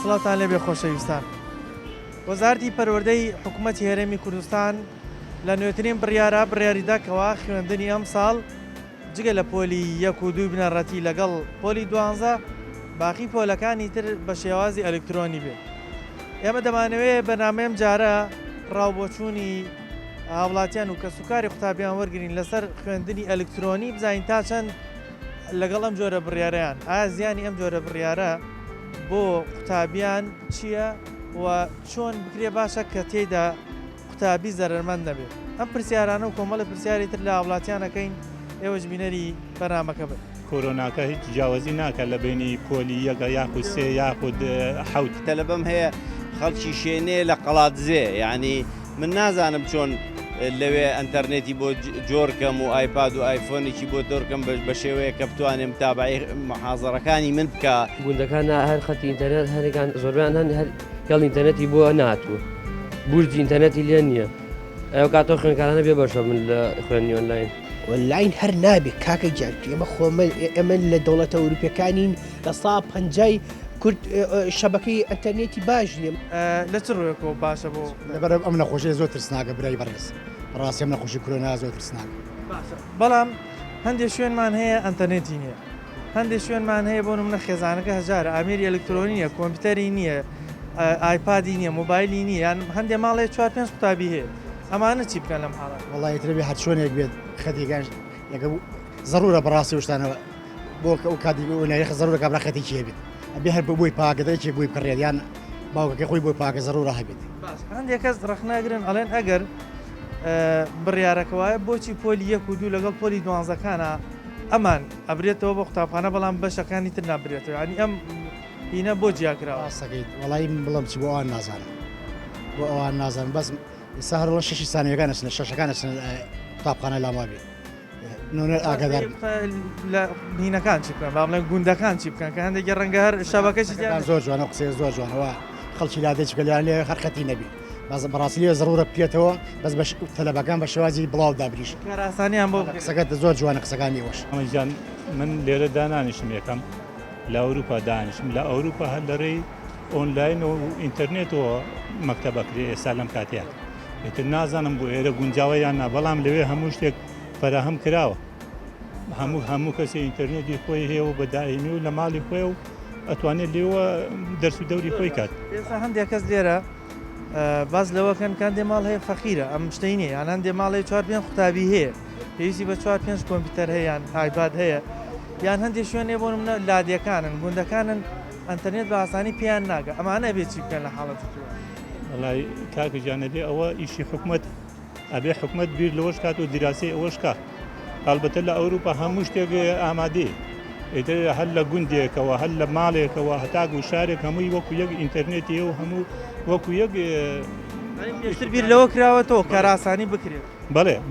سڵاتان لێبێ خۆشەویستان. وەزارەتی پەروەردەی حکوومەتی هەرێمی کوردستان لە نوێترین بڕیاریداکەوە خوێندنی ئەم ساڵ جگە لە پۆلی 1 و 2 بنەڕەتی لەگەڵ پۆلی 12 باقی پۆلەکانی تر بە شێوازی ئەلکترۆنی بێت. ئێمە دەمانەوێت بەنامەیەم جارە ڕاوبۆچوونی هاوڵاتیان و کەسوکاری قوتابیان وەرگرین لەسەر خوێندنی ئەلکترۆنی بزانین تا چەند لەگەڵ ئەم جۆرە بڕیارەیان ئایا زیانی ئەم جۆرە بڕیارە بۆ قوتابیان چییە و چۆن بکرێ باشە کە تێیدا قوتابی زەرمەند نەبێت. ئەم پرسیارانە و کۆمەڵە پرسیاری تر لە هاوڵاتیانەکەین ئێوەش بینەری بەنامەکە بن. کۆرۆناکە هیچ جیاوازی ناکە لە بینی پۆلی 1 یاخود 3 یاخود 7 تەلەبەم هەیە خەڵکی شوێنێ لە قەڵاتزێ، یعنی من نازانم چۆن لەوێ ئەنتەرنێتی بۆ جۆرکەم و ئایپاد و ئایفۆنێکی بۆ دۆرکەم بە شێوەیە کە بتوانێم تابعی محازەڕەکانی من بکە. گوندەکان هەر خەتی ئینتەرنێت هەرێکان زۆربیان هەن هەڵ ئینتەرنێتی بۆ ناتوە، بورجی ئینتەرنێتی لێ نییە. ئەو کاتۆ خوێنکارانە بێ بەشە من لە خوێنی ئۆنلاین. وەلاین هەر نابێت کاکە جار ئێمە ئێمە لە دەوڵەتە ئەوروپیەکانین لە سا پەنجای کورد شەبەکەی ئەنتەرنێتی باش نیە. لە چ ڕوویەکەوە باشە بۆ لەبەر ئەم نەخۆشیە زۆر ترسناکە برای بەڕێز ڕاستی ئەم نەخۆشی کۆرۆنا زۆر ترسناکە. بەڵام هەندێک شوێنمان هەیە ئەنتەرنێتی نییە، هەندێک شوێنمان هەیە بۆ نمونە خێزانەکە هەژارە ئامێری ئەلکترۆنی نیە، کۆمپیوتەری نییە، ئایپادی نییە، مۆبایلی نییە، یان هەندێک ماڵێ 4-5 قوتابی هەیە. ئەمانە چی بکەن لەم حاڵە؟ وەڵی تربێ هەر شوێنێک بێت خەتیگەن یەکە زەرورە بەڕاستی وشتانەوە بۆ ئەو کاتی نایخ زەرورە کابرا خەتی چێ بێت ئەبێ هەر بۆی پاکەدەیەکی بووی بکڕێت یان باوکەکەی خۆی بۆی پاکە زەرورە هەبێت. هەندێک کەس ڕخناگرن ئەڵێن ئەگەر بڕیارەکەوایە بۆچی پۆلی 1 و 2 لەگەڵ پۆلی 12کانە ئەمان ئەبرێتەوە بۆ قوتابخانە بەڵام بەشەکانی تر نابرێتەوە، ینی ئەم هینە بۆ جیاکراوە. ڕاستەکەیت وەڵی من بڵم چی بۆ ئەوان نازانم، بۆ ئەوان نازانم بەس ئێستا هەروەڵ 6 سانیەکان ئەچنە شەشەکان ئەچنە قوتابخانە لاما بێت. نونەر ئاگادار لە بینەکان چی بکەن، با بڵێن گوندەکان چی بکەن کە هەندێکی ڕەنگە هەر شەبەکەشی زۆر جوانە قسەیە زۆر جوانەوە خەڵکی لادێک گەلیان لێ هەر خەتی نەبی باز بەڕاستی لێ زەرورە بکرێتەوە بەس بە تەلەبەکان بە شێوازی بڵاو دابریش کاراسانیان بۆ قسەکەت زۆر جوانە قسەکانی وەش. ئەمەجان من لێرە دانانیشم یەکەم لە ئەوروپا دانیشم لە ئەوروپا هەر لەڕێی ئۆنلاین و ئینتەرنێتەوە مەکتەبەکرێ ئێستا لەم کاتیان ئێتر نازانم بۆ ئێرە گونجاوەیان نا بەڵام لەوێ هەموو شتێک فەراهەم کراوە، هەموو کەسی ئینتەرنێتی خۆی هەیە و بەدائیمی و لە ماڵی خۆی و ئەتوانێت لێوە دەرس و دەوری خۆی کات. ئێستا هەندێک کەس لێرە باز لەوەکەن کاندێ ماڵ هەیە فەقیرە ئەم شتەی نیە، یان هەندێ ماڵی 4-5 قوتابی هەیە پێویستی بە 4-5 کۆمپیوتەر هەیە یان ئایپاد هەیە، یان هەندێک شوێنێ بۆ نمونە لادیەکانن گوندەکانن ئەنتەرنێت بە ئاسانی پێیان ناگە، ئەمانە بێت چی بکەن لە حاڵەتەوە؟ وەڵای کاکە جانەبێ ئەوە ئیشی حکومەت ئەبێ حکومەت بیر لەوەش کات و دیراسی ئەوەش کات. ئەلبەتە لە ئەوروپا هەموو شتێک ئامادەیە، ئێتر هەر لە گوندێکەوە هەر لە ماڵێکەوە هەتاک و شارێک هەمووی وەکو یەک ئینتەرنێتی و هەموو وەکو یەک پێشتر بیر لەوە کراوەتەوە کاراسانی بکرێت.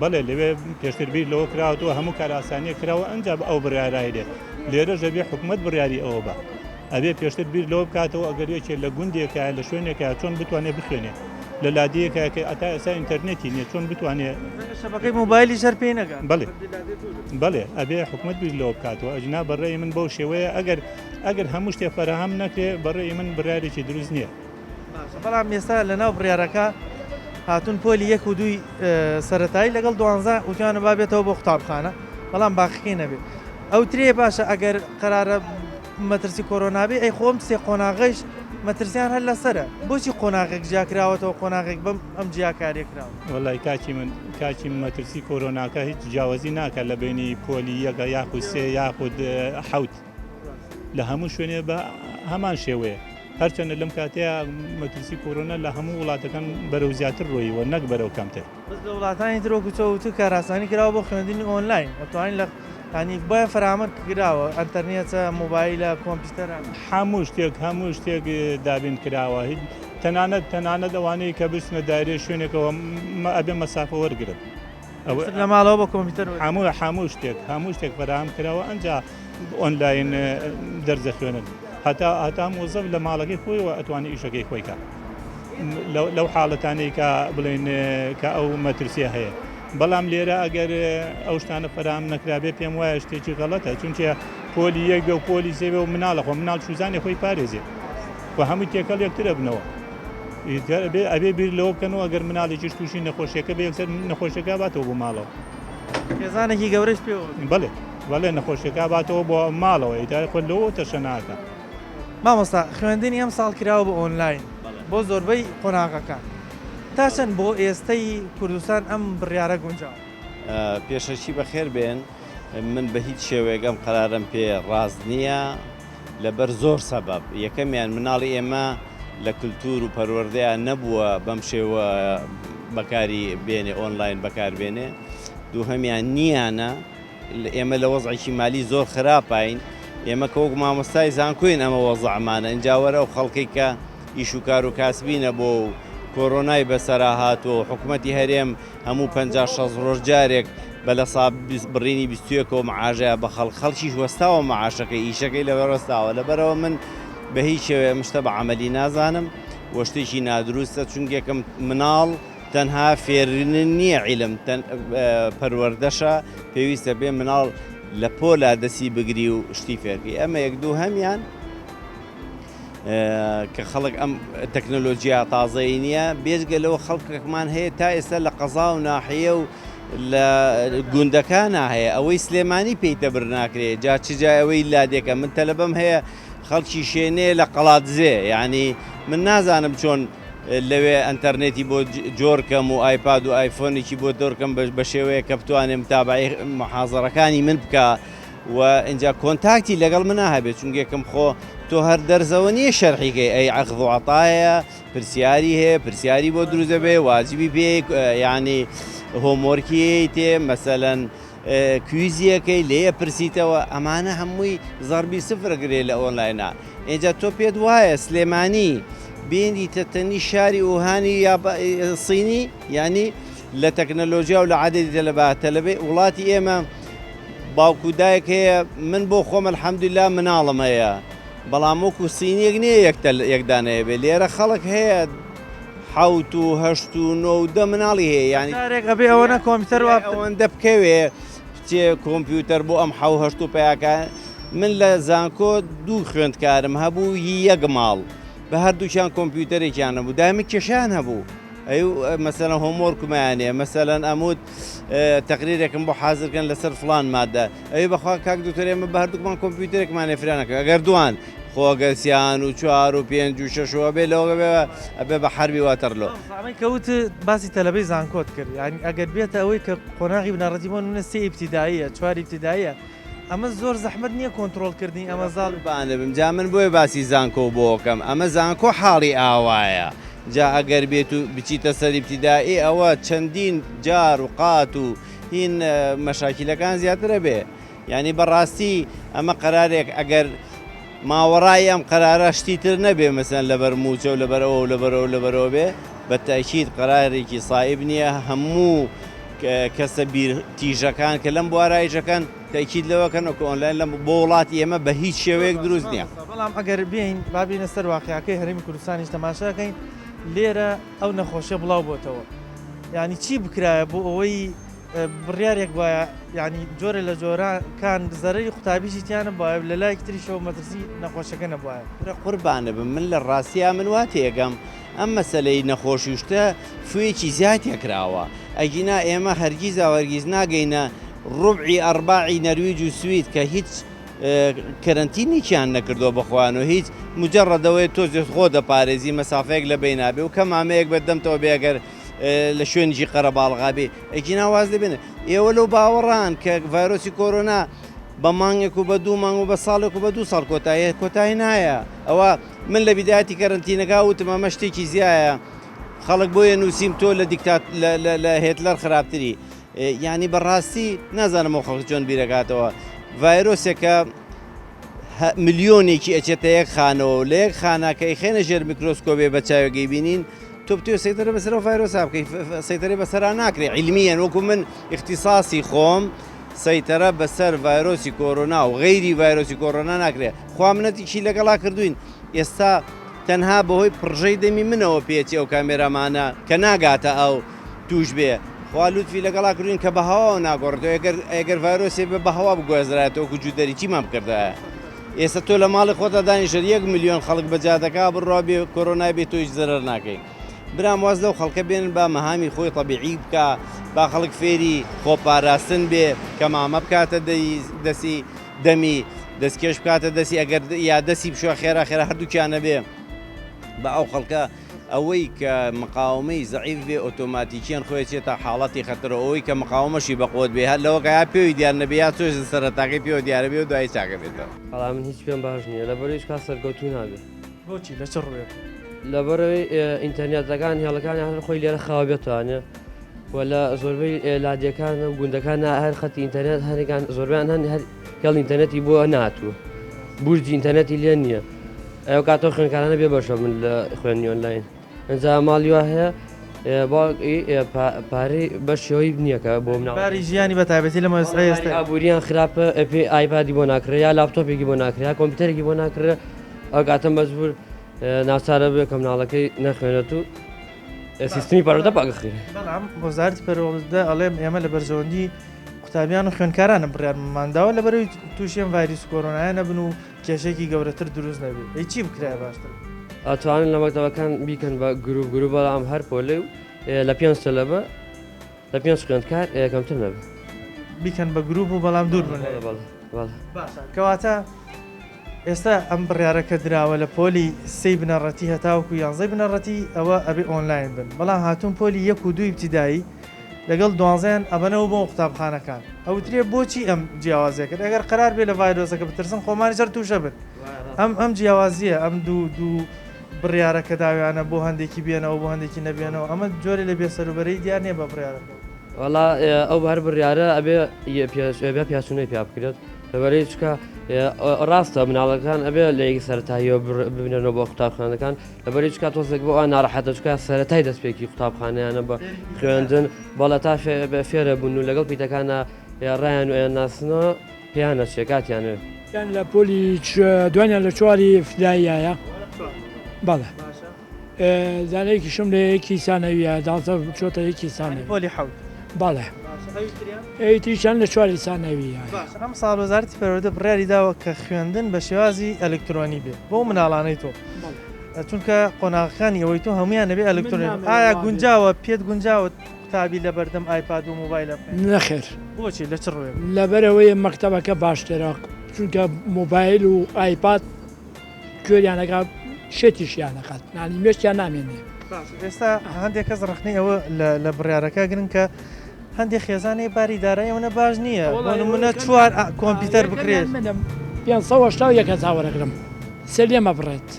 بەڵێ لەوێ پێشتر بیر لەوە کراوەتەوە هەموو کاراسانیە کراوە ئەنجا ئەو بڕیارای دێت لێرە ژەبێ حکومەت بڕیاری ئەوە بە ئەبێ پێشتر بیر لەوە بکاتەوە ئەگەر یەکێ لە گوندێکە لە شوێنێکە چۆن بتوانێت بخوێنێت لە لادیەکە کە ئەتا ئێستا ئینتەرنێتی نیە چۆن بتوانێت شەبەکەی مۆبایلی شەر پێی نەگەن. بەڵێ ئەبێ حکومەت بیر لەوە بکاتەوە ئەجنا بەڕێی من بەو شێوەیە ئەگەر هەموو شتێ فەرەهەم نەکرێ بەڕێی من بڕیارێکی دروست نییە. بەڵام ئێستا لەناو بڕیارەکە هاتوون پۆلی 1 و 2 سەرەتایی لەگەڵ 12 وتیانە بابێتەوە بۆ قوتابخانە بەڵام باقیەکەی نەبێت. ئەو ترێ باشە ئەگەر قەرارە مەترسی کۆرۆنابێ ئەی خۆم سێ قۆناغەش مەترسیان هەر لەسرە بۆچی قۆناغێک جیاکراوەتەوە قۆناغێک بەم ئەم جیاکاریە کراوە؟ وەڵای کاکی مەترسی کۆرۆناکە هیچ جیاوازی ناکە لە بینی پۆلی 1 یاخود 3 یاخود 7 لە هەموو شوێنێ بە هەمان شێوەیە هەرچەندە لەم کاتەیە مەترسی کۆرۆنا لە هەموو وڵاتەکان بەرەو زیاتر ڕۆیەوە نەک بەرەو کەمتر. بەس لە وڵاتانی ترۆکو چۆوتو کاراسانی کراوە بۆ خوێندنی ئۆنلاین ئەتوانین لە ینی بۆیە فراوان کراوە ئەنتەرنێتە مۆبایلە کۆمپیوتەرە هەموو شتێک دابین کراوە هیچ تەنانەت ئەوانەی کە بچنە دایرێ شوێنێکەوە ئەبێ مەسافە وەرگرن لە ماڵەوە بە کۆمپیوتەر هەموو شتێک فراهم کراوە ئەنجا ئۆنلاین دەرزە خوێنن هەتا مۆزەف لە ماڵەکەی خۆیەوە ئەتوانێت ئیشەکەی خۆی کات لەو حاڵەتانەی کە بڵێن کە ئەو مەترسیە هەیە. بەڵام لێرە ئەگەر ئەو شتانە فراهم نەکرابێ پێم وایە شتێکی غەڵەتە چونکە پۆلی 1 بێ و پۆلی 3 بێ و مناڵە خۆ مناڵ چوزانێ خۆی پارێزێ و هەمووی تێکەڵ یەکترە بنەوە ئەبێ بیر لەوە بکەنەوە ئەگەر مناڵێکیش تووشی نەخۆشیەکە بە یەکسەر نەخۆشیەکە باتەوە بۆ ماڵەوە خێزانێکی گەورەش پێوە بەڵێ نەخۆشیەکە باتەوە بۆ ماڵەوە ئیدارە خۆ لەوە تەشە ناکە مامۆستا خوێندنی ئەم ساڵ کراوە بە ئۆنلاین بۆ زۆربەی قۆناغەکان تا چەند بۆ ئێستەی کوردستان ئەم بڕیارە گونجاو پێشەکی بەخێر بێن من بە هیچ شێوەیەک ئەم قەرارم پێ ڕاست نییە لەبەر زۆر سەبەب یەکەمیان مناڵی ئێمە لە کولتور و پەروەردەیان نەبووە بەم شێوە بەکاری بێنێ ئۆنلاین بەکاربێنێ دووهەمیان نییانە ئێمە لە وەزعێکی مالی زۆر خراپین ئێمە کە وەک مامۆستای زانکۆین ئەمە وەزعمانە ئەنجاوەرە و خەڵکی کە ئیش و کار و کاسبینە بۆ کۆرۆنای بەسەرا هاتووە حکوومەتی هەرێم هەموو 50-60 ڕۆژ جارێک بە لە ساب بڕینی 21ەوە معاژەیە بە خەڵکیش وەستاوە معاشەکەی ئیشەکەی لەبەر وەستاوە لەبەرەوە من بە هیچ شێوەیە مشتە بە عەمەلی نازانم وە شتێکی نادروستە چونکێکم مناڵ تەنها فێرن نییە عیلم پەروەردەشە پێویستە بێ مناڵ لە پۆلا دەسی بگری و شتی فێرگی ئەمە یەک دوو هەمیان کە خەڵک ئەم تەکنۆلۆژیا تازەی نییە بێژگەلەوە خەڵکێکمان هەیە تا ئێستا لە قەزا و ناحیە و لە گوندەکانە هەیە ئەوەی سلێمانی پێی تەبر ناکرێت جا چجا ئەوەی لادێکە من تەلەبەم هەیە خەڵکی شوێنێ لە قەڵاتزێ یعنی من نازانم چۆن لەوێ ئەتەرنێتی بۆ جۆرکەم و ئایپاد و ئایفۆنێکی بۆ دۆرکەم بە شێوەیە کە بتوانێم تابعی محازەڕەکانی من بکە و اینجا کۆنتاکتی لەگەڵ منە هەبێت چونکێکم خۆ تۆ هەر دەرزەوە نییە شەرحیکەی ئەی عەقد و عەتایە پرسیاری هەیە پرسیاری بۆ دروست دەبێ واجبی پێ یعنی هۆمۆرکی تێ مەسەلەن کویزیەکەی لێیە پرسیتەوە ئەمانە هەمووی زەربی سفرەگرێ لە ئۆنلاینە اینجا تۆ پێت وایە سلێمانی بینی تەتەنی شاری وهانی یا سینی ینی لە تەکنەلۆژیا و لە عادەتی تەلەبێ وڵاتی ئێمە باوکودایەک هەیە من بۆ خۆم الحەمدوللا مناڵم هەیە بەڵام وەکو سینیەک نییە یەکدانەیە بێ لێرە خەڵک هەیە حوت و هەشت و نۆ و دە مناڵی هەیە ینی ئەبێ ئەوەنە کۆمپیوتەر ئەوەندە بکەوێ بچێ کۆمپیوتەر بۆ ئەم حەو هەشت و پێیاکە من لە زانکۆ دوو خوێندکارم هەبوو یەک ماڵ بە هەردووچیان کۆمپیوتەرێکیان هەبوو دامی کێشیان هەبوو مەسەلەن هۆمۆرکمانێ مەسەلەن ئەمود تەقریرێکم بۆ حازرکەن لەسەر فلان مادە ئەوی بەخوا کاک دوکتۆرێمە بە هەردووکمان کۆمپیوتەرێکمانێ فرانەکە ئەگەر دوان خۆگەسیان و 4 و 5 و 6 بێ لەوە ئەبێ بە حربی واتەرلۆ کەوت باسی تەلەبەی زانکۆت کرد ینی ئەگەر بێتە ئەوەی کە قۆناغی بنەڕەتی بۆ نونە سێ ئیبتیداییە 4 ئیبتیداییە ئەمە زۆر زەحمەت نییە کۆنتترۆلکردنی ئەمە زاڵبانە بم جا من بۆی باسی زانکۆ بۆکەم ئەمە زانکۆ حاڵی ئاوایە جا ئەگەر بێت و بچیتە سەر ئیبتیدایی ئەوە چەندین جار و قات و هین مەشاکیلەکان زیاترە بێ ینی بەڕاستی ئەمە قەرارێک ئەگەر ماوەڕای ئەم قەرارە شتیتر نەبێ مەسەن لەبەر موچە و لەبەرەوە و لەبەرەوە بێ بە تاکید قەرارێکی سایب نییە هەموو کەسە بیر تیژەکان کە لەم بوارایشەکان تاکید لەوەکەنەوە ئۆنلاین لەم بۆ وڵاتی ئێمە بە هیچ شێوەیەک دروست نییە بەڵام ئەگەر بین بابینە سەر واقعەکەی هەرێمی کوردستانیش تەماشاکەین لێرە ئەو نەخۆشیە بڵاو بۆتەوە ینی چی بکرایە بۆ ئەوەی بڕیارێک وایە ینی جۆرە لە جۆرەکان زەرەری قوتابیشی تیانە باە لە لای تریشەوە مەترسی نەخۆشەکە نەبواە قوربانە بم من لە ڕاستیا من وا تێگەم ئەم مەسلەی نەخۆشی شتە فوێکی زیاتێ کراوە ئەگینا ئێمە هەرگیز ئەوەرگیز ناگەینە ڕوبعی ئەرباعی نەرویج و سوید کە هیچ کەرەنتینێکیان نەکردو بەخواانەوە هیچ مجرڕەدەوەی تۆزێت خۆ دەپارێزی مەسافەیەک لە بینابێ و کە مامەیەک بەدەمتەوە بێگەر لە شوێنجی قەرەباڵغابێ ئەکی ناواز دەبێنێ ئێوە لەو باوەڕان کە ڤایرۆسی کۆرۆنا بە مانگێک و بە 2 مانگ و بە ساڵێک و بە 2 ساڵ کۆتایی نایە ئەوە من لە بیداەتی کەرنتینەکە وتم ئەمە شتێکی زیایە خەڵک بۆیە نووسیم تۆ لە دیکتات لە هێتلەر خراپتری ینی بەڕاستی نازانم خەڵک چۆن بیرەکاتەوە ڤایرۆسێکە ملیۆنێکی ئەچێتە یەک خانەوە و لە یەک خاناکەی خێنە ژێر میکرۆسکۆبێ بە چاوێگەی بینین تۆ بتێ سەیتەرە بەسەرەوە ڤایرۆسا بکەی سەیتەرە بەسەرا ناکرێ عیلمیەن وەکو من اختصاصی خۆم سەیتەرە بەسەر ڤایرۆسی کۆرۆنا و غەیری ڤایرۆسی کۆرۆنا ناکرێ خوا منەتێکی لەگەڵا کردوین ئێستا تەنها بەهۆی پڕژەی دەمی منەوە پێچی ئەو کامێرامانە کە ناگاتە ئەو توش بێ خوا لوتفی لەگەڵا کردوین کە بە هەواوە ناگۆڕێتەوە ئەگەر ڤایرۆسێ بە هەوا بگوێزرایەتەوە وەکو جوودەری چیمان بکردایە ئێستا تۆ لە ماڵی خۆتە دانیشت 1 ملیۆن خەڵک بەجادەکە بڕوا بێ کۆرۆنای بێت تۆیش زەرەر ناکەی برام واز لەو خەڵکە بێنن با مەهامی خۆی تەبیعی بکە با خەڵک فێری خۆپاراستن بێ کە مامە بکاتە دەسی دەمی دەستکێش بکاتە دەسی ئەگەر یا دەسی بشوە خێرا خێرا هەردووکیانە بێ بە ئەو خەڵکە ئەوەی کە مقاومەی زەعیف بێ ئۆتۆماتیکیان خۆی چێتە حاڵەتی خەتەرە ئەوەی کە مقاومەشی بەقۆت بێ هەر لەوە یا پێوی دیار نەبێ یا تۆش سەرەتاکەی پێوە دیارە بێ و دوای چاکە بێتەوە بەڵام من هیچ پێم باش نییە لەبەرەوەی کا سەرکەوتوو نابێت بۆچی لە چ ڕووێک لەبەرەوەی ئینتەرنێتەکان هێڵەکانی هەر خۆی لێرە خاوە بێتوانێ ولا زۆربەی لادیەکان و گوندەکان هەر خەتی ئینتەرنێت هەرێکان زۆربیان هەر هێڵ ئینتەرنێتی بۆ ناتوە بورجی ئینتەرنێتی لێ نییە ئەو کاتۆ خوێنکارانە بێ بەشە من لە خوێنی ئۆنلاین ئەنجا ماڵی وا هەیە پارەی بەشەوەی نییەکە بۆ باری ژیانی بە تایبەتی لە مەسئلە ئێستا ئابوووریان خراپە ئەپی ئایپادی بۆ ناکرێ یا لاپتۆپێکی بۆ ناکرێت کۆمپیوتەرێکی بۆ ناکرێت ئەو کاتە مەجبور ناوچارە بێ کە مناڵەکەی نەخوێنێت و سیستمی پەرۆدە پاگەخیر بەڵام وەزارەتی پەروەردە ئەڵێم ئێمە لە بەرژەوەندی قوتابیان و خوێنکارانە بڕیارمانداوە لەبەرەوەی تووشێن ڤایرۆس کۆرۆنایە نەبن و کێشێکی گەورەتر دروست نەبێت ئەی چی بکرای باشتر ئەتوانن لە مەکتەبەکان بیکەن بە گروپ بەڵام هەر پۆلێ و لە 5 تەلەبە لە 5 خوێندکار کەمتر نەبێت بیکەن بە گروپ و بەڵام دوور بن کەواتە ئێستا ئەم بڕیارەکە دراوە لە پۆلی سەی بنەڕەتی هەتاوکو یانزەی بنەڕەتی ئەوە ئەبێ ئۆنلاین بن بەڵام هاتوون پۆلی 1 و 2 ئیبتیدایی لەگەڵ دوانزەیان ئەبەنەوە بۆ قوتابخانەکان ئەوترێ بۆچی ئەم جیاوازیەکەن ئەگەر قرار بێ لە ڤایرۆسەکە بترسن خۆمانی سەر تووشە بن ئەم جیاوازیە ئەم دوو بڕیارەکە داویانە بۆ هەندێکی بێنەوە بۆ هەندێکی نەبێنەوە ئەمە جۆرە لە بێسەروبەرەی دیار نییە بە بڕیارەکە وڵا ئەو هەر بڕیارە ئەبێ پیاسونەی پیا بکرێت لەبەرەی چکە ڕاستە مناڵەکان ئەبێ لە یەکی سەرەتاییەوە ببنێنەوە بۆ قوتابخانەکان لەبەرەی چکات تۆزێک بۆ ئەوان ناڕەحەتە چکە سەرەتای دەستپێکی قوتابخانەیانە بە خوێندن بەڵە تا فێرە بوون و لەگەڵ پیتەکانە ڕایان و ناسنەوە پێیانە چێکاتیانێ یان لە پۆلی دوانیان لە چواری فدایایە بەڵێ زانەیەکی شم لە یەکی سانەویە داڵتە چۆتە یەکی سانەوی پۆلی حەوت بەڵێ ئەیتیشان لە چواری سانەویە ئەم ساڵ وەزارەتی پەروەردە بڕیاری داوە کە خوێندن بە شێوازی ئەلکترۆنی بێت بۆ مناڵانەی تۆ چونکە قۆناغەکانی ئەوەی تۆ هەمویان نەبێ ئەلکترۆنی ئایا گونجاوە پێت گونجاوە قوتابی لە بەردەم ئایپاد و موبایلە نەخێر بۆچی لە چ ڕووێ لەبەرەوەی مەکتەبەکە باشترە چونکە موبایل و ئایپاد گوێریانەکە شێتیشیانەکات نانی مێشتیان نامێنێ ئێستا هەندێک کەس ڕخنی ئەوە لە بڕیارەکە گرن کە هەندێک خێزانەی باری دارایەوەنە باش نییە منە چوار کۆمپیوتەر بکرێت 500 چاوەڕەگرم سەلێمە بڕێت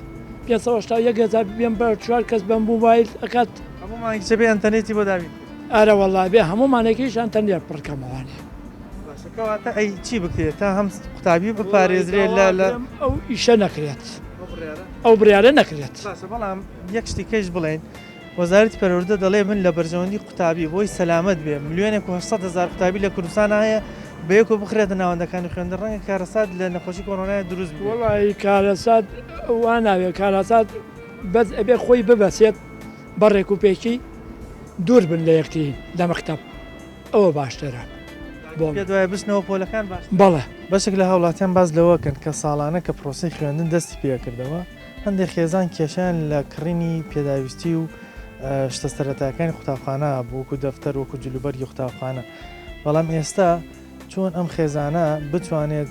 500 بێن بەر چوار کەس بەم موبایل ئەکات هەمومانێکچە بێ ئەنتەرنێتی بۆ داوی ئارە وەڵا بێ هەمومانێکیش ئەنتەرنێت پڕکەمەوانێ کەواتە ئەی چی بکرێت تا هەم قوتابی بپارێزرێت لە ئەو ئیشە نەکرێت ئەو بڕیارە نەکرێت بەڵام یەک شتی کەش بڵێن وەزارەتی پەروەردە دەڵێ من لە بەرژەوەندی قوتابی بۆی سەلامەت بێ ملیۆنێک و 800,000 قوتابی لە کوردستان هەیە بەیەک و بخرێتە ناوەندەکانی خوێندن ڕەنگە کارەسات لە نەخۆشی کۆرۆنای دروست بێ وڵی کارەسات وان ناوێت کارەسات بەس ئەبێ خۆی ببەسێت بەڕێک و پێکی دوور بن لە یەکتی لە مەکتەب ئەوە باشترە پێ دوای بستنەوە پۆلەکان باش بەڵێ بەشێک لە هاوڵاتیان باز لەوەکەن کە ساڵانە کە پرۆسی خوێندن دەستی پێکردەوە هەندێک خێزان کێشیان لە کڕینی پێداویستی و شتە سەرەتاکانی قوتابخانە بۆکو دەفتەر وەکو جلوبەری قوتابخانە بەڵام ئێستا چۆن ئەم خێزانە بتوانێت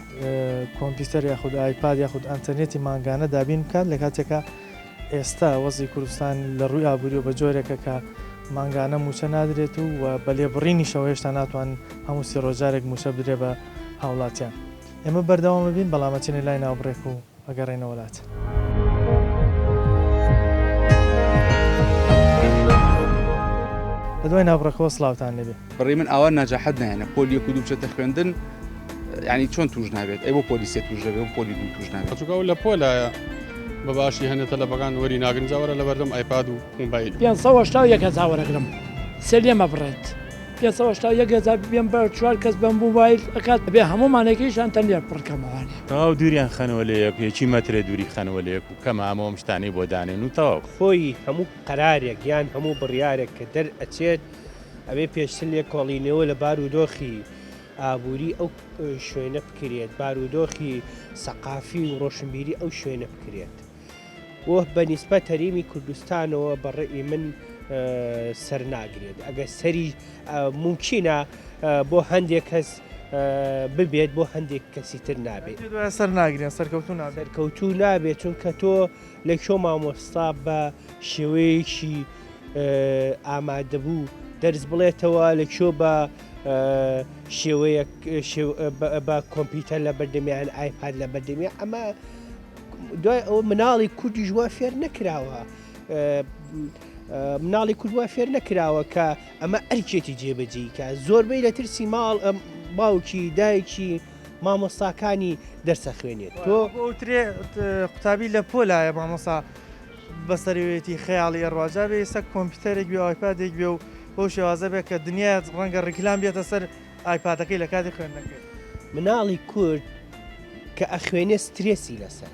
کۆمپیوتەر یاخود ئایپاد یاخود ئەنتەرنێتی ماگانە دابین بکات لە کاتێکە ئێستا وەزی کوردستان لە ڕووی ئابووری و بە جۆرێکە کە ماگانە موچە نادرێت و بە لێبڕینی شەوە هێشتا ناتوان هەموو سی ڕۆژارێک موچە بدرێ بە هاوڵاتیان ئێمە بەردەوامە بین بەڵامەچینی لای ناوبڕێک و ئەگەڕێنەوە وڵات. لە دوای ناوبڕەکەەوە سڵاوتان لێبێ بڕێ من ئاوا ناجاحەت نایەنە پۆلی یەک و دوو بچێتە خوێندن ینی چۆن توش نابێت ئەی بۆ پۆلیسێت توش دەبێت و پۆلی دوو توش نابێت چونکە لە پۆلایە بەباشی هەنێتە لە بەکان وەری ناگرنجاوەرە لە بەردەم ئایپاد و موبایل 500 چاوەڕەگرم سەلێمە بڕێت 500 بێن بەر چوار کەس بەم موبایل ئەکات بێ هەمومانێکیش ئەنتەرنێت پڕکەمەوانێ تەواو دووریان خەنەوە لە یەک یەکی مەترێ دووری خەنەوە لە یەک و کەمە ئەمەوە شتانەی بۆ دانێن و تەواو خۆی هەموو قەرارێک یان هەموو بڕیارێک کە دەرئەچێت ئەبێ پێشتر لێ کۆڵینەوە لە بار و دۆخی ئابووری ئەو شوێنە بکرێت بارودۆخی سەقافی و ڕۆشنبیری ئەو شوێنە بکرێت وە بەنیسبەت هەرێمی کوردستانەوە بەڕێی من سەرناگرێت ئەگە سەری ممکنە بۆ هەندێک کەس ببێت بۆ هەندێک کەسی تر نابێت سەر ناگرێن سەرکەوتو نابێت سەرکەوتوو نابێت چونکە تۆ لە کۆ مامۆستا بە شێوەیەکی ئامادەبوو دەرز بڵێتەوە لە کۆ بە شێوەیە بە کۆمپیوتەر لە بەردەمیان ئایپاد لە بەردەمیان ئەمە دوای ئەوە مناڵی کوردی ژوا فێر نەکراوە مناڵی کوردوا فێر نەکراوە کە ئەمە ئەرکێتی جێبەجێ کە زۆربەی لە ترسی ماڵ باوکی دایکی مامۆستاکانی دەرسە خوێنێت تۆ ترێ قوتابی لە پۆلایە مامۆسا بەسەرەوێتی خەیاڵی ئەڕواجا بێ سەر کۆمپیوتەرێک بێ ئایپادێک بێ و بۆ شێوازە بێت کە دنیا ڕەنگە ڕیکلام بێتە سەر ئایپادەکەی لە کاتی خوێندنەکەی مناڵی کورد کە ئەخوێنێ سترێسی لەسەر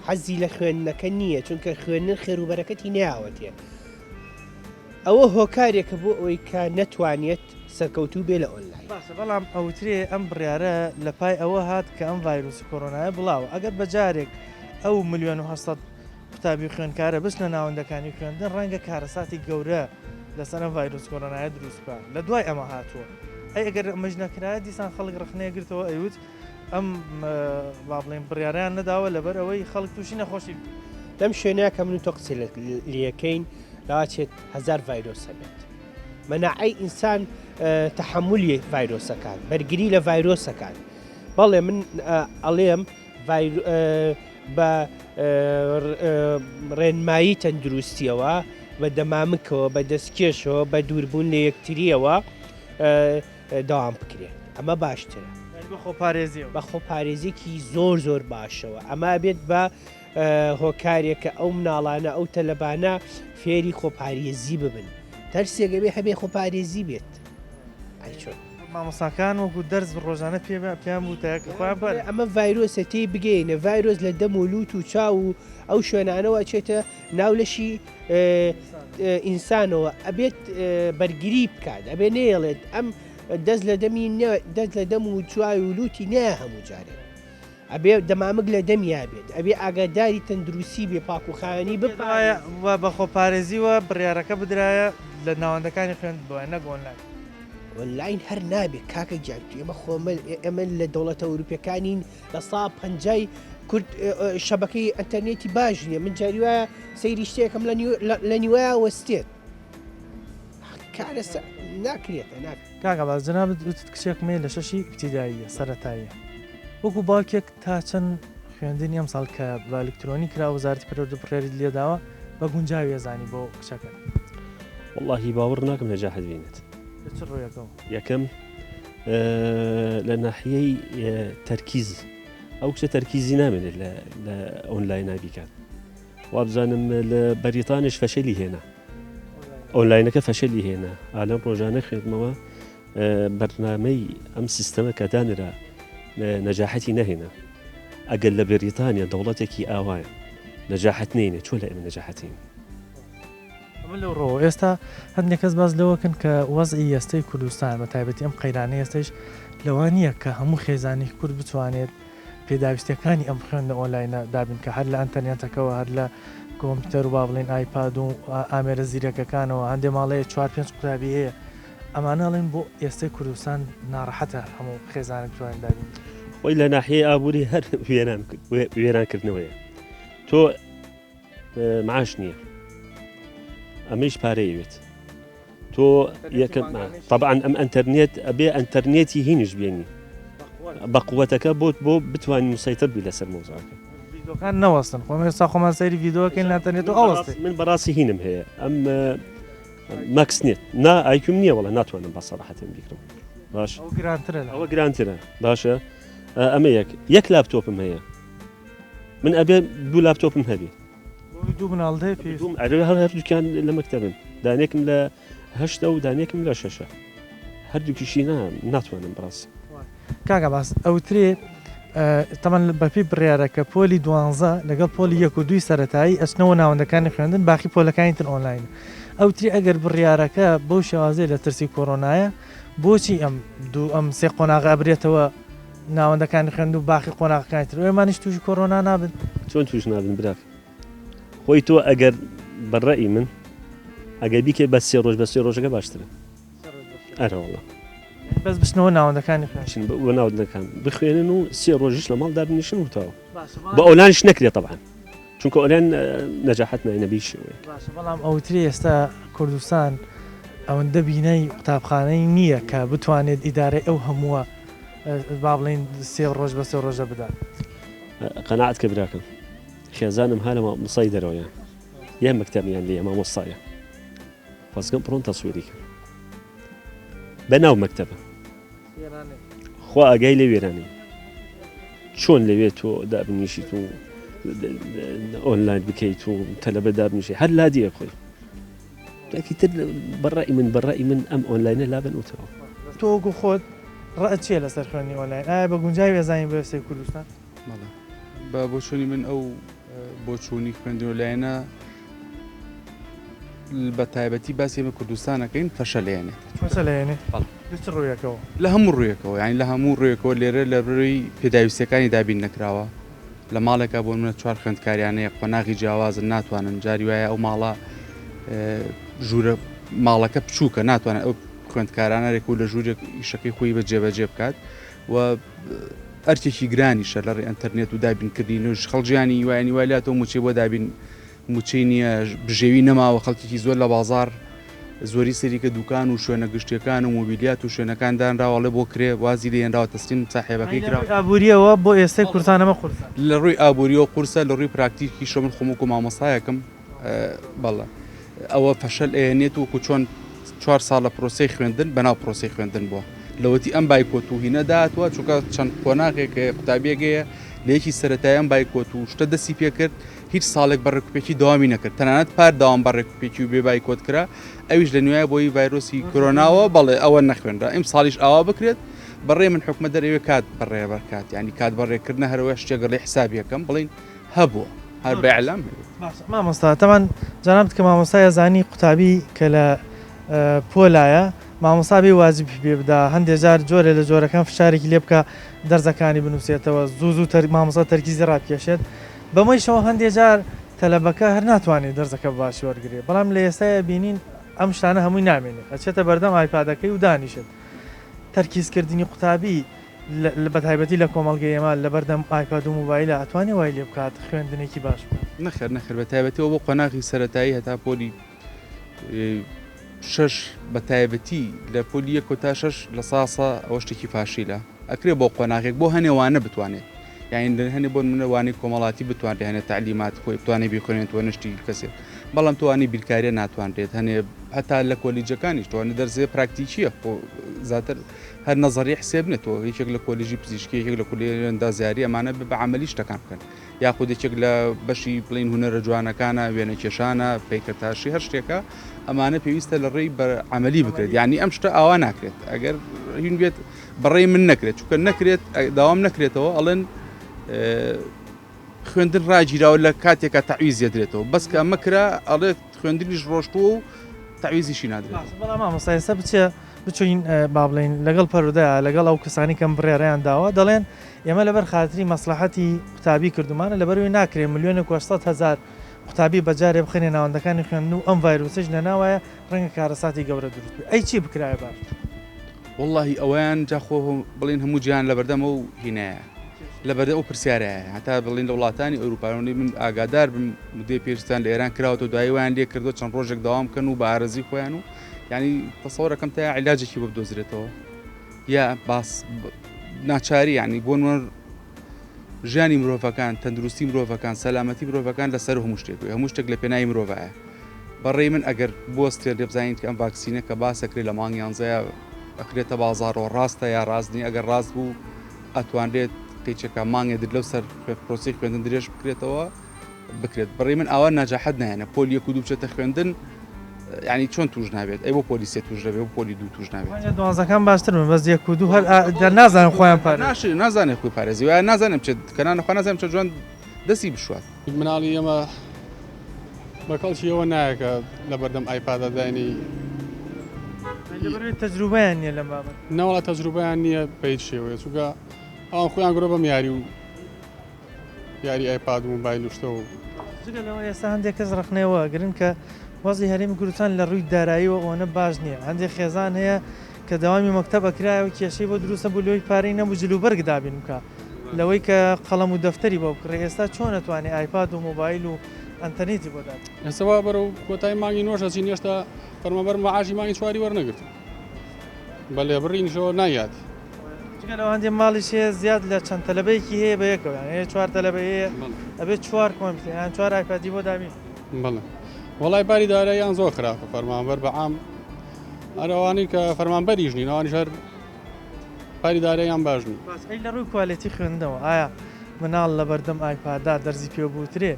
حەزی لە خوێندنەکە نییە چونکە خوێندن خێروبەرەکەتی ناوەتێ ئەوە هۆکارێکە بۆ ئەوەی کە نەتوانێت سەرکەوتوو بێ لە ئۆنلاین باشە بەڵام ئەوترێ ئەم بڕیارە لە پای ئەوە هات کە ئەم ڤایرۆسی کۆرۆنایە بڵاوە ئەگەر بەجارێک ئەو 1.7 ملیۆن قوتابی خوێندکارە بچنە ناوەندەکانی خوێندن ڕەنگە کارەساتی گەورە لەسەر ئەم ڤایرۆس کۆرۆنایە دروست بکات لە دوای ئەمە هاتووە ئەی ئەگەر ئەمەش نەکرایە دیسان خەڵک ڕخنەیەگرتەوە ئەیوت ئەم با بڵێن بڕیاریان نەداوە لەبەر ئەوەی خەڵک تووشی نەخۆشی لەم شوێنەیە کە من تۆ قسە لەکەین لاچێت 1000 ڤایرۆسە بێت مەناعی ئینسان تەحملی ڤایرۆسەکان بەرگری لە ڤایرۆسەکان بەڵێ من ئەڵێم بە ڕێنمایی تەندروستیەوە بە دەمامکەوە بە دەستکێشەوە بە دووربوون لە یەکتریەوە داوام بکرێت ئەمە باشترە بە خۆپارێزیێکی زۆر باشەوە ئەما بێت بە هۆکارێکە ئەو مناڵانە ئەو تەلەبانە فێری خۆپارێزی ببن تەرسێگە بێ هەبێ خۆپارێزی بێت مامۆساکان وەکو دەرز ڕۆژانە پێیان بوو ئەمە ڤایرۆسە تێی بگەینە ڤایرۆس لە دەم و لووت و چاو و ئەو شوێنانەوە چێتە ناولەشی ئینسانەوە ئەبێت بەرگری بکات ئەبێ نێڵێت ئەم دەست لە دەم و چوای و لوتی نایە هەموو جارێت ئەبێ دەمامک لە دەمیا بێت ئەبێ ئاگاداری تەندروستی بێ پاکوخانی بپایە و بە خۆپارێزیوە بڕیارەکە بدرایە لە ناوەندەکانی خوێند بۆە نەگۆنلاین ئۆنلاین هەر نابێت کاکە جارتو ئێمە لە دەوڵەتە ئەوروپیەکانین لە سا پەنجای کورد شەبەکەی ئەتەرنێتی باش نییە من جاری وایە سەیری شتێکم لە نیوایە وەستێت کارە ناکرێتە کاکە باز جەنابەت کچێکمێ لە شەشی ابتیداییە سەرەتاییە وەکو باوکێک تا چەند خوێندنی ئەم ساڵ کە بە ئەلکترۆنی کرا وەزارەتی پەروەردە بڕیاری لێداوە بە گونجاوی ێزانی بۆ کچەکە واللهی باوەڕ ناکەم نەجاحت بینێت یەکەم لە ناحیەی تەرکیز ئەو کچە تەرکیزی نامێنێت لە ئۆنلاین بیکات وابزانم لە بەریتانش فەشەلی هێنا ئۆنلاینەکە فەشەلی هێنا ئالەم ڕۆژانە خوێندمەوە بەرنامەی ئەم سیستەمە کە دانرا نەجاحەتی نەهێنا ئەگەر لە بریتانیا دەوڵەتێکی ئاوایە نەجاحەت نینێ چۆن لە ئێمە نەجاحەتین لەو ڕۆ ئێستا هەندێک کەس باز لەوەکەن کە وەزئی ئێستەی کوردستان بە تایبەتی ئەم قەیرانەی ئێستش لەوە نییە کە هەموو خێزانی کورد بتوانێت پێداویستەکانی ئەم خوێندە ئۆنلاینە دابین کە هەر لە ئەنتەرنێتەکەەوە هەر لە کۆمپیوتەر و با بڵێن ئایپاد و ئامێرە زیرەکەکانەوە هەندێک ماڵەیە 4-5 قوتابی هەیە ئەمانەڵێن بۆ ئێستای کوردستان ناڕەحەتە هەموو خێزانێک بتوانین دابین خۆی لە ناحیەی ئابووری هەر وێرانکردنەوەیە تۆ معاش نییە ئەمەش پارەیەوێت تۆ یەکەم طبعا ئەم ئەنتەرنێت ئەبێ ئەنتەرنێتی هینش بێنی بە قووەتەکە بۆ بتوانین مسەیتر بی لەسەر مۆزاکە ڤیدۆکان نەوەستن خۆم ێستا خۆمان سەیری ڤیدۆکەین لە ئەنتەرنێت و ئەوەستی من بەڕاستی هینم هەیە ئەم ماکس نیت نا ئایکوم نییە وڵە ناتوانم بە سەراحەتم بیکڕم باش ئەوە گرانترە باشە ئەمە یەک لاپتۆپم هەیە من ئەبێ دوو لاپتۆپم هەبێ دوو مناڵدەی هەر دوکان لە مەکتەبن دانێکم لە 8 و دانێکم لە 6 هەردووکیشی ناتوانم بڕاستی کاکە باس ئەوترێ تەمان بەپی بڕیارەکە پۆلی 12 لەگەڵ پۆلی 1 و 2 سەرەتایی ئەچنەوە ناوەندەکانی خوێندن باقی پۆلەکانی تر ئۆنلاین ئەوتری ئەگەر بڕیارەکە بەو شێوازەیە لە ترسی کۆرۆنایە بۆچی ئەم سێ قۆناغ ئەبرێتەوە ناوەندەکانی خوێند و باقی قۆناغەکانی تر ئێمانیش تووشی کۆڕۆنا نابن چۆن توش نابن براک خۆی تۆ ئەگەر بەڕێی من ئەگەر بیکێ بە سێ ڕۆژ بە سێ ڕۆژەکە باشترە ئەرەوەڵە بەس بچنەوە ناوەندەکانی خوێن شن بە ناوەندەکان بخوێنن و سێ ڕۆژیش لە ماڵ دابنیشن وتەوە بە ئۆلانش نەکرێت طبعا چونکە ئۆلان نەجاحەت ناینەبی شێوەیە بەڵام ئەوتری ئێستا کوردستان ئەوەندە بینەی قوتابخانەی نییە کە بتوانێت ئیدارەی ئەو هەمووە با بڵین سێ ڕۆژ بە سێ ڕۆژە بدات قەناعەت کە براکەم خێزانم هە لە مامۆستای دەرەوەیان یان مەکتەبیان لێ مامۆستایە خۆزگەم بڕۆن تەسویری کرد بەناو مەکتەبە خوا ئاگای لێ وێرانەی چۆن لەوێت تۆ دابنیشیت و ئۆنلاین بکەیت و تەلەبە دابنیشی هەر لادیە خۆی تر بەڕای من ئەم ئۆنلاینە لابنوتەوە تۆ وەکو خۆت ڕەت چیە لەسەر خوێنی ئۆنلاین ئایا بە گونجاوی وێزانین بە سێ کوردستان بە بۆچوونی من ئەو بۆچوونی خوێندنی ئۆنلاینە بە تایبەتی باسی ئێمە کوردستانەکەین فەشەلێنێت ڕوویەکەەوە لە هەموو ڕوویەکەوە یانی لە هەموو ڕوویەکەوە لێرە لە ڕووی پێداویستەکانی دابین نەکراوە لە ماڵێکە بۆ منە چوار خوێندکاریانەیە قۆناغی جیاوازن ناتوانن جاری وایە ئەو ماڵە ژوورە ماڵەکە بچووکە ناتوانێت ئەو خوێندکارانەرێک و لە ژوورێک ئیشەکەی خۆی بە جێبەجێ بکات و ئەرکێکی گرانیشە لە ڕێ ئەنتەرنێت و دابینکردنیش خەڵجیانی وایانی وایلاتەوە موچێ بۆ دابین موچەی نییە بژێوی نەماوە خەڵکێکی زۆر لە بازار زۆری سەریکە دوکان و شوێنە گشتیەکان و مۆبیلیات و شوێنەکان دانراوەڵێ بۆ کرێ وازی لێنراوە تەسلیم ساحێبەکەی کرا ئابوووریەوە بۆ ئێستای کورتانەمە قورس لە ڕووی ئابوووریەوە قورسە لە ڕووی پراکتیکی شە من خۆم و مامۆستایەکەم بەڵێ ئەوە فەشەل ئێنێت وکو چۆن 4 ساڵ لە پرۆسی خوێندن بەناو پرۆسی خوێندن بووە لەوەتی ئەم بایکۆت و هینە داهاتوە چونکە چەند قۆناغێک قوتابیەکەیە لە یەکی سەرەتایە ئەم بایکۆت و شتە دەستی پێکرد هیچ ساڵێک بەڕێکوپێکی داوامی نەکرد تەنانەت پار داوام بەڕێکوپێکی و بێ بایکۆت کرا ئەویش لە نوێیە بۆی ڤایرۆسی کۆرۆناوە بەڵێ ئەوە نەخوێنرا ئەم ساڵیش ئاوا بکرێت بەڕێ من حکومە دەرەوێت کات بەڕێ بەرکات ینی کات بەڕێکردنە هەرەوە شتێگەڵی حسابیەکەم بڵین هەبووە هەر بەعلام مامۆستا تەمان جانابت کە مامۆستای زانی قوتابی کە لە پۆلایە مامۆسابی واجب پێ بدا هەندێک جار جۆرە لە جۆرەکان فشارێکی لێ بکە دەرزەکانی بنووسێتەوە زوو مامۆستا تەرکیزی ڕابکێشێت بەمەیشەوە هەندێک جار تەلەبەکە هەر ناتوانێت دەرزەکە باشی وەرگێ بەڵام لە ئێستاە بینین ئەم شتانە هەمووی نامێنێت ئەچێتە بەردەم ئایپادەکەی و دانیشێت تەرکیزکردنی قوتابی بە تایبەتی لە کۆمەڵگەی ئێمە لە بەردەم ئایپاد و موبایلە ئەتوانێت وای لێ بکات خوێندنێکی باش نەخێر بە تایبەتەوە بۆ قۆناغی سەرەتایی هەتا پۆلی 6 بە تایبەتی لە پۆلی 1 تا 6 لە ساسە ئەوە شتێکی فاشیلە ئەکرێ بۆ قۆناغێک بۆ هەنێوانە بتوانێت یعنی هەنێ بۆ منەوانی کۆمەڵاتی بتوانێت هەنێ تعلیمات خۆی بتوانێت بیخوێنێتەوە نشتی کەسێت بەڵام توانی بیرکاریە ناتوانرێت هەنێ هەتا لە کۆلیجەکانیش توانێت دەرزێ پراکتیکیە بۆ زیاتر هەر نەزەری حسێب نێتەوە یەکێک لە کۆلیژی پزیشکی یەکێک لە کولێرەندا زیاری ئەمانە بە عملی شتەکان بکەن یاخود یەکێک لە بەشی بڵین هونەرە جوانەکانە وێنە کێشانە پیکەتاشی هەر شتێکە ئەمانە پێویستە لە ڕێی بەعملی بکرێت یعنی ئەم شتە ئاوا ناکرێت ئەگەر هین بێت بەڕێی من نەکرێت چونکە نەکرێت داوام نەکرێتەوە ئەڵێن خوێندن ڕاگیراوە لە کاتێکە تەعویزیە درێتەوە بەس کە ئەمە کرا ئەڵێت خوێندنیش ڕۆشتووە و تەعویزیشی نادرێت بەڵام مامۆستا ئێستا بچێ بچین با بڵین لەگەڵ پەرودەیە لەگەڵ ئەو کەسانی کەم بڕێڕیان داوە دەڵێن ئێمە لەبەر خاتری مەسلحەتی قوتابی کردومانە لەبەروی ناکرێت ملیۆنە 800,000 قوتابی بەجارێ بخێنێ ناوەندەکانی خوێندن و ئەم ڤایرۆسەش لەناوایە ڕەنگە کارەساتی گەورە دروست بێت ئەی چی بکرایە باش واللهی ئەویان جاخۆ بڵین هەموو گیان لە بەردەمە و هینەیە لە بەردە ئەو پرسیارەیە هەتا بڵین لە وڵاتانی ئەوروپایۆنی من ئاگادار بم مدەی پێشتان لە ئێران کراوەوە دواییوان لێ کردو چەند ڕۆژێک داوام بکەن و بە ئارەزی خۆیان و ینی تەسەوەرەکەم تا عیلاجێکی بۆ بدۆزرێتەوە یا باس ناچاری ینی بۆ ژیانی مرۆڤەکان تەندروستی مرۆڤەکان سەلامەتی مرۆڤەکان لەسەر هەموو شتێک هەموو شتێک لە پێناوی مرۆڤایە بەڕێی من ئەگەر بۆستێ لێ بزانیت کە ئەم ڤاکسینە کە باسەکرێت لە مانگی 11 ئەکرێتە بازارەوە ڕاستە یا ڕاستنی ئەگەر ڕاست بوو ئەتوانرێت قیچەکە مانگێ لەو سەر پرۆسی خوێندن درێژ بکرێتەوە بکرێت بەڕێی من ئەوە نەجاحەت نایەنە پۆلی 1 و 2 بچێتە خوێندن ینی چۆن توش نابێت ئەی بۆ پۆلیسێ توش دەبێت و پۆلی 2 توش نابێت دوازەکان باشتر من بەس 1 و 2 هەر نازانم خۆیان پارێ نازانێت خۆی پارێزی و نازانم چێت کەنانە خۆ نازانم چە جوان دەستی بشوات مناڵی ئێمە بە کەڵکی ئەوە نایە کە لە بەردەم ئایپادە داینی تەجروبیان نیە لەم بابەت ناوەڵات تەجروبیان نییە بە هیچ شێوەیە چونکە ئەوان خۆیان گرۆ بەم یاری و یاری ئایپاد و مۆبایل و شتە و جگەلەوە ئێستا هەندێک کەس ڕخنەوە گرن کە وەزی هەرێمی کوردستان لە ڕووی داراییەوە ئەوەنە باش نییە هەندێک خێزان هەیە کە داوامی مەکتەب ئەکرایەوە کێشەی بۆ دروستە بوو لەوەی پارەی نەبوو جلوبەرگ دابین بکە لەوەی کە قەڵەم و دەفتەری بۆ بکڕێ ئێستا چۆن نەتوانێت ئایپاد و مۆبایل و ئەنتەرنێتی بۆ دات ئێستاوا بەرەو کۆتای مانگی نۆشە چین هێشتا فەرمانبەر مەعاشی مانگی چواری وەرنەگرت بە لێبڕینیشەوە نایات جگەلەوە هەندێک ماڵیش هەیە زیاد لە چەند تەلەبەیەکی هەیە بە یەکەوە هەیە 4 تەلەبە هەیە ئەبێت 4 کۆمپیوتەر یان 4 ئایپادی بۆ دابین بەڵێ وەڵای باری داراییان زۆر خراپە فەرمانبەر بەعام ئەوانەی کە فەرمانبەریش نین ئەوانیش هەر پاری داراییان باش نین ئەی لە ڕووی کوالێتی خوێندنەوە ئایا مناڵ لە بەردەم ئایپادا دەرزی پێ بوترێ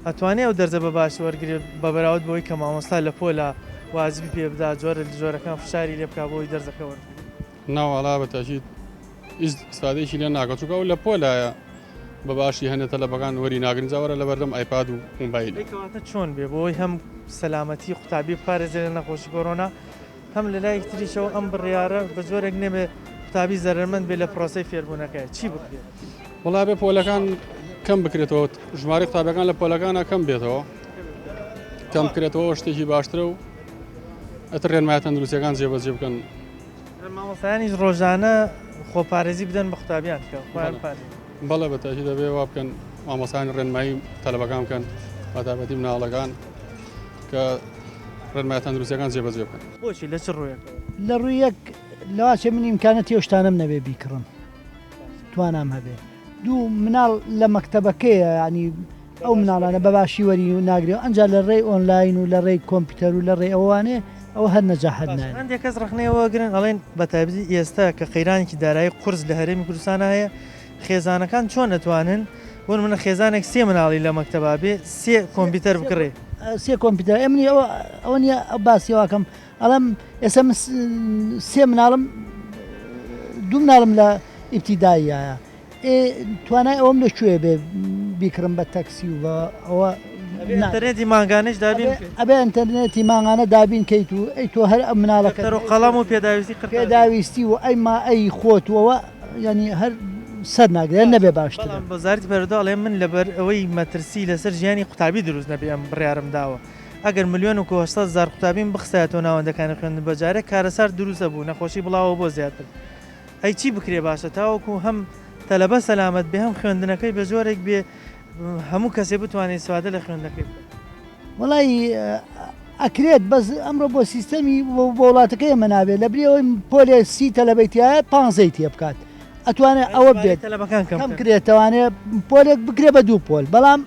ئەتوانێت ئەو دەرزە بە باش وەرگێت بە بەراورد بۆی کە مامۆستا لە پۆلا واجبی پێ بدا جۆرە جۆرەکان فشاری لێ بکا بۆی دەرزەکە وەرگ ناوەڵا بە تاکید ئیسفادەیەکی لێ ناکات چونکە ئەو لە پۆلایە بە باشی هەنێت تەلەبەکان وەری ناگرن جاوەرە لە بەردەم ئایپاد و مۆبایل کەواتە چۆن بێ بۆی هەم سەلامەتی قوتابی پارێزێ لە نەخۆشی کۆڕۆنا هەم لە لای یەکتریشەوە ئەم بڕیارە بە جۆرێک نەبێ قوتابی زەرمەند بێ لە پرۆسەی فێربوونەکەی چی بکرێت وڵا بێ پۆلەکان کەم بکرێتەوە ژمارە قوتابەکان لە پۆلەکانە کەم بێتەوە کەم بکرێتەوە شتێکی باشترە و ئەتر ڕێنمایە تەندروستیەکان جێبەجێ بکەن مامۆستایانیش ڕۆژانە خۆپارێزی بدەن بە قوتابیان کە خۆیان پارێز بەڵێ بە تاکید دەبێ وا بکەن مامۆستایان ڕێنمایی تەلەبەکان بکەن بەتابەتی مناڵەکان کە ڕێنمایە تەندروستیەکان جێبەجێ بکەن بۆچی لە چ ڕوویەکە لە ڕوویەک لەواچێ من ئیمکانەتی ئەو شتانەم نەبێ بیکڕم توانام هەبێ دوو مناڵ لە مەکتەبەکەیە ینی ئەو مناڵانە بەباشی وەری و ناگرێت ئەنجا لە ڕێی ئۆنلاین و لە ڕێی کۆمپیوتەر و لە ڕێی ئەوانێ ئەو هەر نەجاحەت نایە هەندێک کەس ڕخنەوە گرن ئەڵێن بە تایبەتی ئێستا کە قەیرانێکی دارایی قورس لە هەرێمی کوردستانە هەیە خێزانەکان چۆن نەتوانن بۆن منە خێزانێک 3 مناڵی لە مەکتەبا بێ 3 کۆمپیوتەر بکڕێ 3 کۆمپیوتەر ئەمنی ئەوە نیە باسیەوەکەم ئەڵم ئێستا 3 مناڵم 2 مناڵم لە ئیبتیداییایە توانای ئەوم لەکوێ بێ بیکڕم بە تەکسی و ئەوە ئینتەرنێتی ماگانش دابین ئەبێ ئینتەرنێتی ماغانە دابین کەیت و ئەی تۆ هەر مناڵەکە قەڵام و پێداویستی و ئەیما ئەی خۆتەوە ینی هەر سەر ناگرێت نەبێ باشتر بەزارتی پەرۆداڵێ من لەبەر ئەوەی مەترسی لەسەر ژیانی قوتابی دروست نەبێ ئەم بڕیارم داوە ئەگەر 1,800,000 قوتابین بخسایەتەوە ناوەندەکانی خوێندن بەجارە کارەسار دروستە بوو نەخۆشی بڵاوە بۆ زیاتر ئەی چی بکرێ باشە تاوەکو هەم تەلەبە سەلامەت بێ هەم خوێندنەکەی بە جۆرێک بێ هەموو کەسێ بتوانێت سوادە لە خوێندەکەی وڵی ئەکرێت بەس ئەمڕۆ بۆ سیستەمی بۆ وڵاتەکەی ئەمە نابێت لە بریەوەی پۆلێ 30 تەلەبەیتیایە 15 تێ بکات ئەتوانێت ئەوە بێت کەم کرێتوانێت پۆلێک بکرێ بە 2 پۆل بەڵام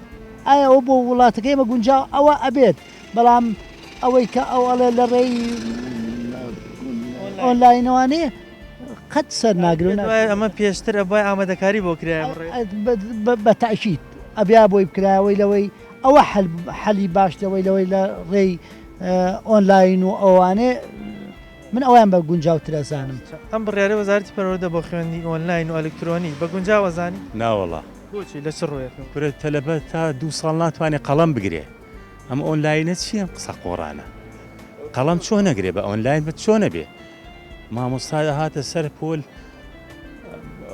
ئایا ئەو بۆ وڵاتەکەی مە گونجاو ئەوە ئەبێت بەڵام ئەوەی کە ئەو ئەڵێ لە ڕێی ئۆنلاینەوانەیە قەت سەر ناگرن ئەمە پێشتر ئەبای ئامادەکاری بۆ کرای بە تەعشید ئەبیا بۆی بکراوەی لەوەی ئەوە حەلی باشەوەی لەوەی لە ڕێی ئۆنلاین و ئەوانێ من ئەویان بە گونجاوترەزانم ئەم بڕیارە وەزارەتی پەروەردە بۆ خوێندنی ئۆنلاین و ئەلکترۆنی بە گونجاوەزانی ناوەڵا بۆچی لە چ ڕوویەکە کورە تەلەبە تا 2 ساڵ ناتوانێت قەڵەم بگرێ ئەم ئۆنلاینە چی ئەم قسە قۆڕانە قەڵەم چۆن نەگرێ بە ئۆنلاین بە چۆنە بێ مامۆستا هاتە سەر پۆل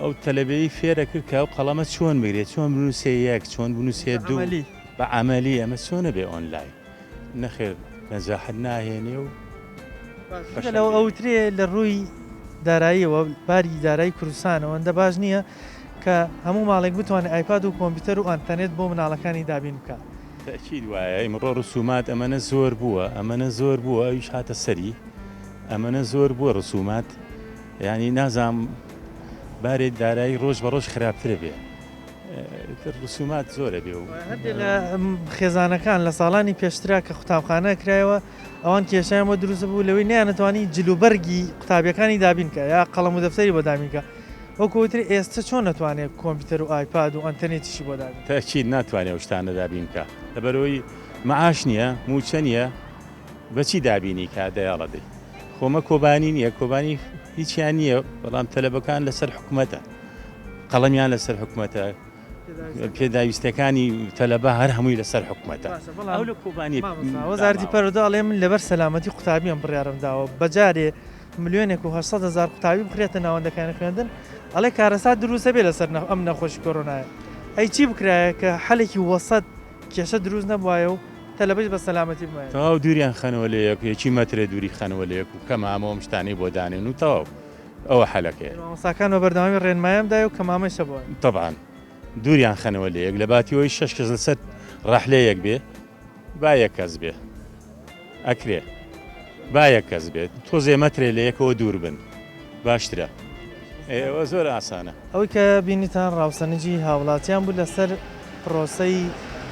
ئەو تەلەبەی فێرە کرد کە ئەو قەڵەمە چۆن بگرێت چۆن بنووسێ 1 چۆن بنووسێ 2 بە عملی ئەمە چۆنە بێ ئۆنلاین نەخێر نەجاحەت ناهێنێ و لەو ئەوترێ لە ڕووی داراییەوە باری دارایی کوردستانەوە ئەوەندە باش نییە کە هەموو ماڵێک بتوانێت ئایپاد و کۆمپیوتەر و ئەنتەرنێت بۆ مناڵەکانی دابین بکە تەکید وایە ئەمڕۆ ڕسومات ئەمەنە زۆر بووە ئەمەنە زۆر بووە ئەویش هاتە سەری ئەمەنە زۆر بووە ڕسومات ینی نازام بارێت دارایی ڕۆژ بە ڕۆژ خراپترە بێ ڕسومات زۆرە بێ و لە خێزانەکان لە ساڵانی پێشترا کە قوتابخانە کرایەوە ئەوان کێشیان بۆ دروست بوو لەوەی نیانەتوانی جلوبەرگی قوتابیەکانی دابینکە یا قەڵەم و دەفتەری بۆ دامینکە وەکوتری ئێستا چۆن ناتوانێت کۆمپیوتەر و ئایپاد و ئەنتەرنێتیشی بۆ دابین تاکید ناتوانێت شتانە دابینکە لەبەرەوەی مەعاش نییە موچە نییە بەچی دابینی کا دەیاڵەدەی خۆمە کۆبانی نییە کۆبانی هیچیان نییە بەڵام تەلەبەکان لەسەر حکوومەتە قەڵەمیان لەسەر حکوومەتە پێداویستەکانی تەلەبە هەر هەمووی لەسەر حکوومەتە ئەو لە کۆبانی وەزارەتی پەروەردە ئەڵێ من لەبەر سەلامەتی قوتابیان بڕیارم داوە بەجارێ 1,800,000 قوتابی بخرێتە ناوەندەکانی خوێندن ئەڵێ کارەسا دروستە بێ لەسەر ئەم نەخۆشی کۆڕۆنایە ئەی چی بکرایە کە حەلێکی وەسەد کێشە دروست نەبووایە و تەلەبەش بە سەلامەتی بمایە تەواو دووریان خەنەوە لە یەک یەکی مەترێ دووری خەنەوە لە یەک و کە مامەوە شتانی بۆ دانێن و تەواو ئەوە حەلەکەیە مامۆستاکان بە بەردەوامی ڕێنمایەمدای و کە مامەشە بووە طبعاً دووریان خەنەوە لە یەک لە باتیەوەی 6 کەس لەسەر ڕەحلەیەک بێ با یەک کەس بێ ئەکرێ با یەک کەس بێت تۆزێ مەترێ لە یەکەوە دوور بن باشترە ئێوە زۆر ئاسانە ئەوەی کە بینیتان ڕاوسەنجی هاوڵاتیان بوو لەسەر پرۆسەی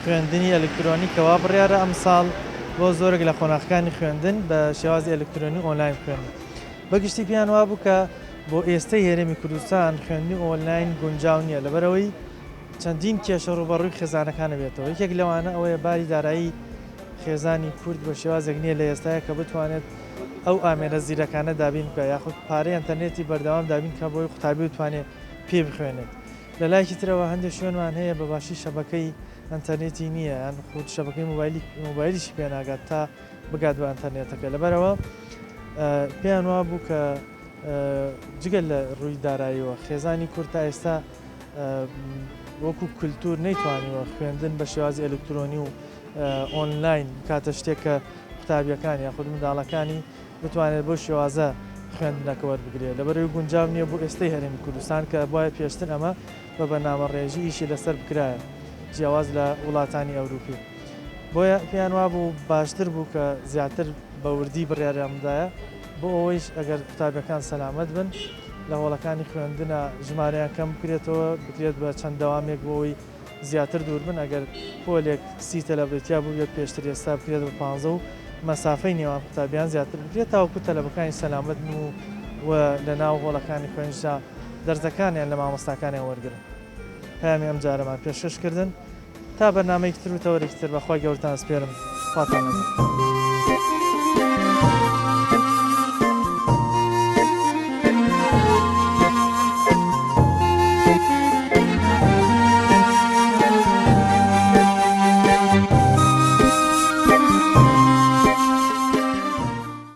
خوێندنی ئەلکترۆنیکەوە بڕیارە ئەم ساڵ بۆ زۆرێک لە قۆناغەکانی خوێندن بە شێوازی ئەلکترۆنی ئۆنلاین خوێندن بەگشتی پیان وا بوو کە بۆ ئێستای هێرێمی کوردستان خوێندنی ئۆنلاین گونجاو نییە لەبەرەوەی چەندین کێشە ڕوبەڕووی خێزانەکانە بێتەوە یەکێک لەوانە ئەوەیە باری دارایی خێزانی کورد بە شێوازێک نییە لە ئێستاە کە بتوانێت ئەو ئامێرە زیرەکانە دابین بکە یاخود پارەی ئەنتەرنێتی بەردەوام دابین کە بۆی قوتابی بتوانێت پێ بخوێنێت لە لایکی ترەوە هەندێک شوێنمان هەیە بە باشی شەبەکەی ئەنتەرنێتی نییە یان خود شەبەکەی مۆبایلیشی پێناگات تا بگات بە ئەنتەرنێتەکە لەبەرەوە پێیان وا بوو کە جگەل لە ڕووی داراییەوە خێزانی کورد تا ئێستا وەکو کولتور نەیتوانیوە خوێندن بە شێوازی ئەلکترۆنی و ئۆنلاین کاتە شتێک کە قوتابیەکانی یاخود منداڵەکانی بتوانێت بۆ شێوازە خوێندنەکە وەربگرێت لەبەرەوەی گونجاو نییە بۆ ئێستای هەرێمی کوردستان کە بۆیە پێشتر ئەمە بە بەرنامەڕێژی ئیشی لەسەر بکرایە جیاواز لە وڵاتانی ئەوروپی بۆیە پێیان وا بوو باشتر بوو کە زیاتر بەوردی بڕیارەمدایە بۆ ئەوەیش ئەگەر قوتابیەکان سەلامەت بن لە هۆڵەکانی خوێندنە ژمارەیان کەم بکرێتەوە بکرێت بە چەند دەوامێک بۆەوەی زیاتر دوور بن ئەگەر پۆلێک 30 تەلەبێتیا بوو یەک پێشتر ئێستا بکرێت بە 15 و مەسافەی نێوان قوتابیان زیاتر بکرێت تاوەکو تەلەبەکانی سەلامەت و لە ناو هۆڵەکانی خوێنجا دەرزەکانیان لە مامۆستاکانیان وەرگرن پامی ئەم جارەمان پێشکەشکردن تا بەرنامەیەکتر و تەوەرێکتر بەخوای گەورتان سپێرم خواتان لەگەڵ